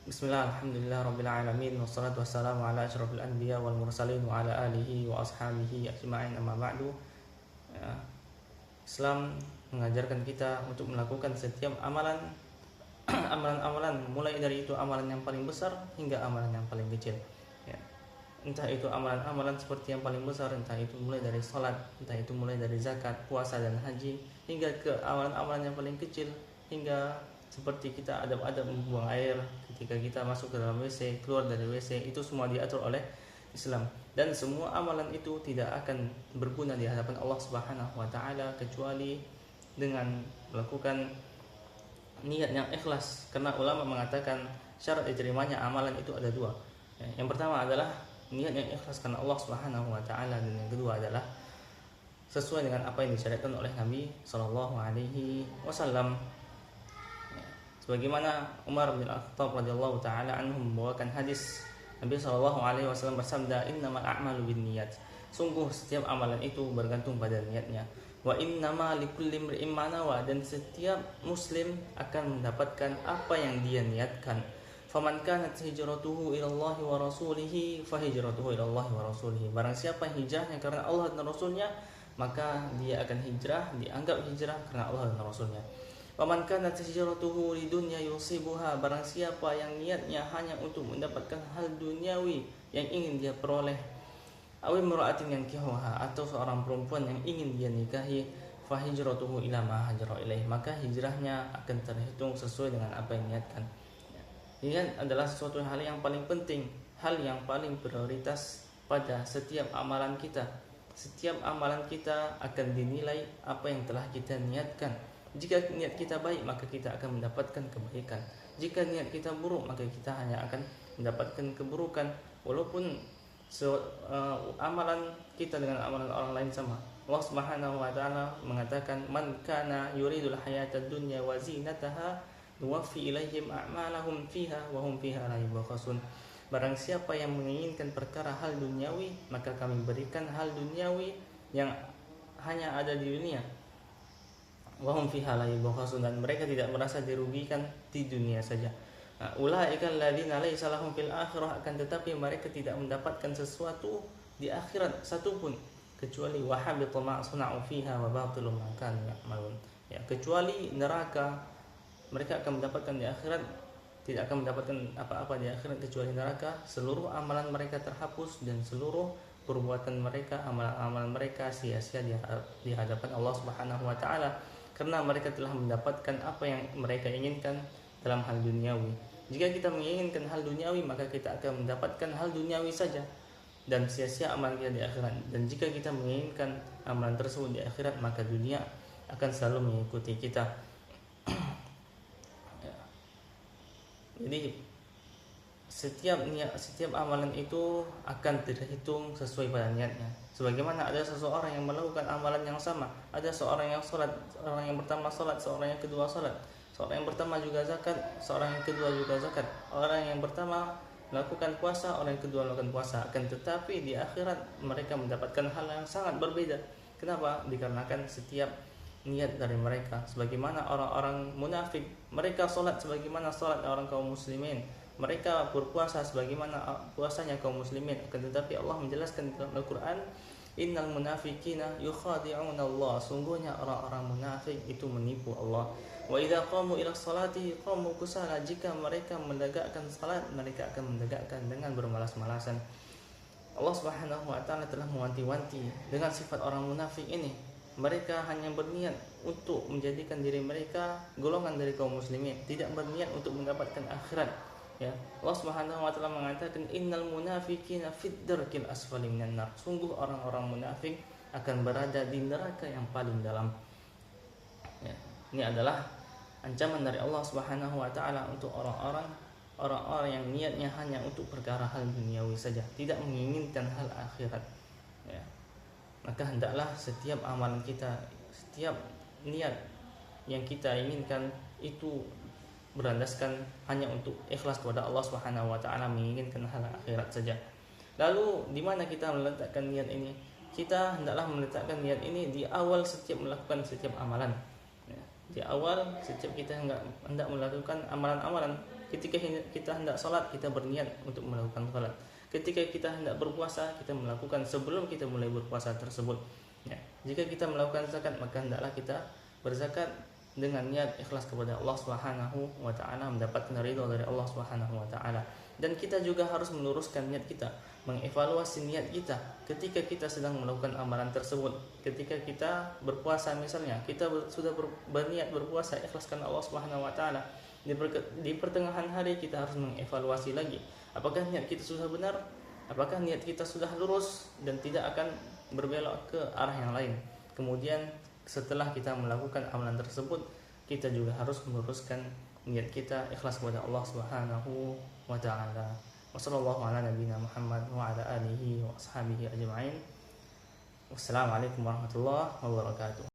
Bismillah, alhamdulillah, rabbil alamin, wassalatu wassalamu ala asyrafil anbiya wal mursalin wa ala alihi wa ashabihi ajma'in, amma ba'du. Ya, Islam mengajarkan kita untuk melakukan setiap amalan amalan-amalan, mulai dari itu amalan yang paling besar hingga amalan yang paling kecil. Ya. Entah itu amalan-amalan seperti yang paling besar, entah itu mulai dari salat, entah itu mulai dari zakat, puasa dan haji, hingga ke amalan-amalan yang paling kecil, hingga seperti kita adab-adab membuang air ketika kita masuk ke dalam WC, keluar dari WC, itu semua diatur oleh Islam. Dan semua amalan itu tidak akan berguna di hadapan Allah Subhanahu wa taala kecuali dengan melakukan niat yang ikhlas. Karena ulama mengatakan syarat diterimanya amalan itu ada dua. Yang pertama adalah niat yang ikhlas karena Allah Subhanahu wa taala, dan yang kedua adalah sesuai dengan apa yang disyariatkan oleh Nabi sallallahu alaihi wasallam. Sebagaimana Umar bin Khattab radhiyallahu taala anhu membawakan hadis Nabi sallallahu alaihi wasallam bersabda, "Innamal a'malu binniyat." Sungguh setiap amalan itu bergantung pada niatnya. Wa innama likulli imri'in ma nawa, dan setiap muslim akan mendapatkan apa yang dia niatkan. Faman kanat hijratuhu ila Allah wa rasulihi fa hijratuhu ila Allah wa rasulihi. Barang siapa hijrahnya karena Allah dan Rasulnya, maka dia akan hijrah, dianggap hijrah karena Allah dan Rasulnya. Waman kanat hijratuhu lidunya yusibuha, barang siapa yang niatnya hanya untuk mendapatkan hal duniawi yang ingin dia peroleh, aw imra'atin yankihuha, atau seorang perempuan yang ingin dia nikahi, fa hijratuhu ila ma hajara ilaih, maka hijrahnya akan terhitung sesuai dengan apa yang niatkan. Ini adalah sesuatu hal yang paling penting, hal yang paling prioritas pada setiap amalan kita. Setiap amalan kita akan dinilai apa yang telah kita niatkan. Jika niat kita baik, maka kita akan mendapatkan kebaikan. Jika niat kita buruk, maka kita hanya akan mendapatkan keburukan. Walaupun amalan kita dengan amalan orang lain sama. Allah Subhanahu wa taala mengatakan, "Man kana yuridul hayatad dunya wa zinataha nuwaffi ilaihim a'malahum fiha wa hum fiha la yubkhasun." Barang siapa yang menginginkan perkara hal duniawi, maka kami berikan hal duniawi yang hanya ada di dunia. Wahum fiha la yubkhasun, dan mereka tidak merasa dirugikan di dunia saja. Ulaika alladziina laisa lahum fil akhirah, akan tetapi mereka tidak mendapatkan sesuatu di akhirat satupun kecuali wa habita ma sana'u fiha wa batilu ma kanu ya'malun. Ya, kecuali neraka. Mereka akan mendapatkan di akhirat, tidak akan mendapatkan apa-apa di akhirat kecuali neraka. Seluruh amalan mereka terhapus dan seluruh perbuatan mereka, amalan-amalan mereka sia-sia di hadapan Allah Subhanahu wa taala, karena mereka telah mendapatkan apa yang mereka inginkan dalam hal duniawi. Jika kita menginginkan hal duniawi, maka kita akan mendapatkan hal duniawi saja dan sia-sia amalan kita di akhirat. Dan jika kita menginginkan amalan tersebut di akhirat, maka dunia akan selalu mengikuti kita. Jadi setiap amalan itu akan terhitung sesuai pada niatnya. Sebagaimana ada seseorang yang melakukan amalan yang sama, ada seorang yang sholat, orang yang pertama sholat, seorang yang kedua sholat, seorang yang pertama juga zakat, seorang yang kedua juga zakat, orang yang pertama melakukan puasa, orang yang kedua melakukan puasa. Akan tetapi di akhirat mereka mendapatkan hal yang sangat berbeda. Kenapa? Dikarenakan setiap niat dari mereka. Sebagaimana orang-orang munafik, mereka sholat sebagaimana sholat orang kaum muslimin, mereka berpuasa sebagaimana puasanya kaum muslimin. Akan tetapi Allah menjelaskan dalam Al-Quran, innal munafiqina yukhadi'una Allah, sungguhnya orang-orang munafik itu menipu Allah. Wa idza qamu ila sholati qamu kusala, jika mereka menegakkan salat, mereka akan menegakkan dengan bermalas-malasan. Allah Subhanahu wa taala telah mewanti-wanti dengan sifat orang munafik ini. Mereka hanya berniat untuk menjadikan diri mereka golongan dari kaum muslimin, tidak berniat untuk mendapatkan akhirat. Ya, Allah Subhanahu wa taala mengatakan, innal munafiqina fid darkil asfali minan nar, sungguh orang-orang munafik akan berada di neraka yang paling dalam. Ya, ini adalah ancaman dari Allah Subhanahu wa taala untuk orang-orang yang niatnya hanya untuk perkara hal duniawi saja, tidak menginginkan hal akhirat. Ya. Maka hendaklah setiap amalan kita, setiap niat yang kita inginkan itu berlandaskan hanya untuk ikhlas kepada Allah Subhanahu wa taala, menginginkan hal akhirat saja. Lalu di mana kita meletakkan niat ini? Kita hendaklah meletakkan niat ini di awal setiap melakukan setiap amalan. Di awal setiap kita hendak melakukan amalan-amalan, Ketika kita hendak sholat, kita berniat untuk melakukan sholat. Ketika kita hendak berpuasa, kita melakukan sebelum kita mulai berpuasa tersebut. Ya. Jika kita melakukan zakat, maka hendaklah kita berzakat dengan niat ikhlas kepada Allah Subhanahu wa taala, mendapatkan ridha dari Allah Subhanahu wa taala. Dan kita juga harus meluruskan niat kita, mengevaluasi niat kita ketika kita sedang melakukan amalan tersebut. Ketika kita berpuasa misalnya, kita sudah berniat berpuasa ikhlas karena Allah Subhanahu wa taala. Di pertengahan hari kita harus mengevaluasi lagi, apakah niat kita sudah benar, apakah niat kita sudah lurus dan tidak akan berbelok ke arah yang lain. Kemudian setelah kita melakukan amalan tersebut, kita juga harus meluruskan niat kita ikhlas kepada Allah Subhanahu wa taala. Wassallallahu ala nabiyina Muhammad wa ala alihi wa ashabihi ajma'in. Wassalamualaikum warahmatullahi wabarakatuh.